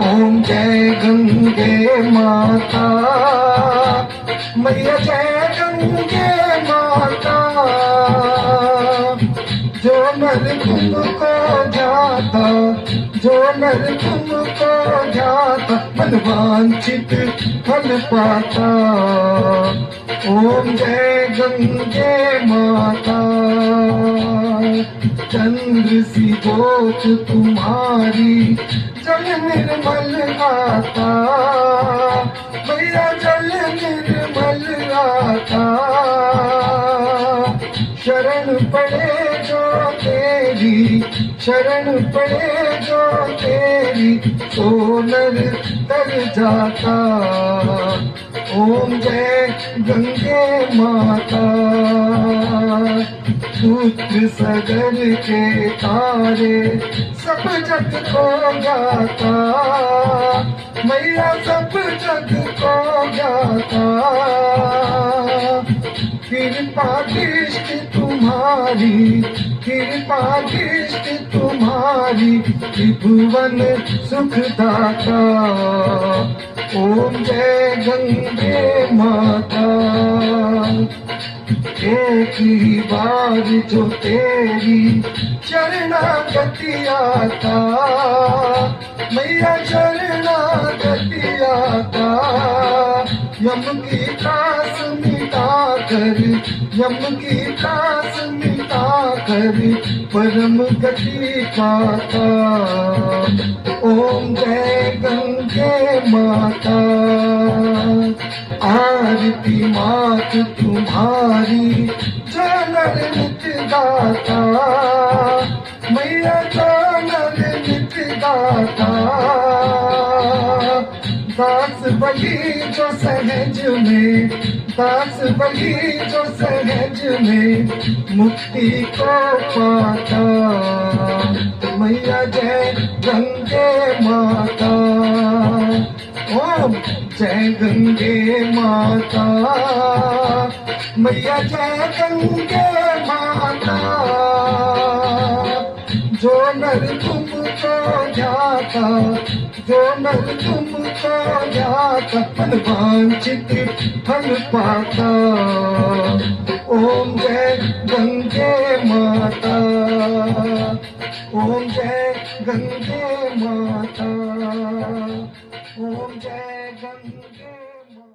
ओम जय गंगे माता, मैया जय गंगे माता। जो नर तुमको जाता, जो नर तुमको जाता, मनवांछित फल पाता। ओम जय गंगे माता। चंद्र सी ज्योत तुम्हारी, जल निर्मल आता, मैया जल निर्मल आता। शरण पड़े जो तेरी, शरण पड़े जो तेरी, तो नर तर जाता। ओम जय गंगे माता। पुत्र सगर के तारे, सब जग को गाता, मैया सब जग को गाता। कृपा दृष्टि तुम्हारी, कृपा दृष्टि तुम्हारी, त्रिभुवन सुखदाता। ओम जय गंगे माता। एक ही बार जो तेरी शरणागति आता, मैया शरणागति आता। यम की त्रास मिटा कर, यम की त्रास मिटा कर, परम गति पाता। ओम जय गंगे माता। आरती मात तुम्हारी, जनर नित्य दाता, मैया जनर नित्य दाता। दास बलि जो सहज में, दास बलि जो सहज में, मुक्ति को पाता। मैया जय गंगे माता। ओम जय गंगे माता, मैया जय गंगे माता। जो नर तुमको जाता, जो नर तुमको जाता, मनवांछित फल पाता। ओम जय गंगे माता। ओम जय गंगे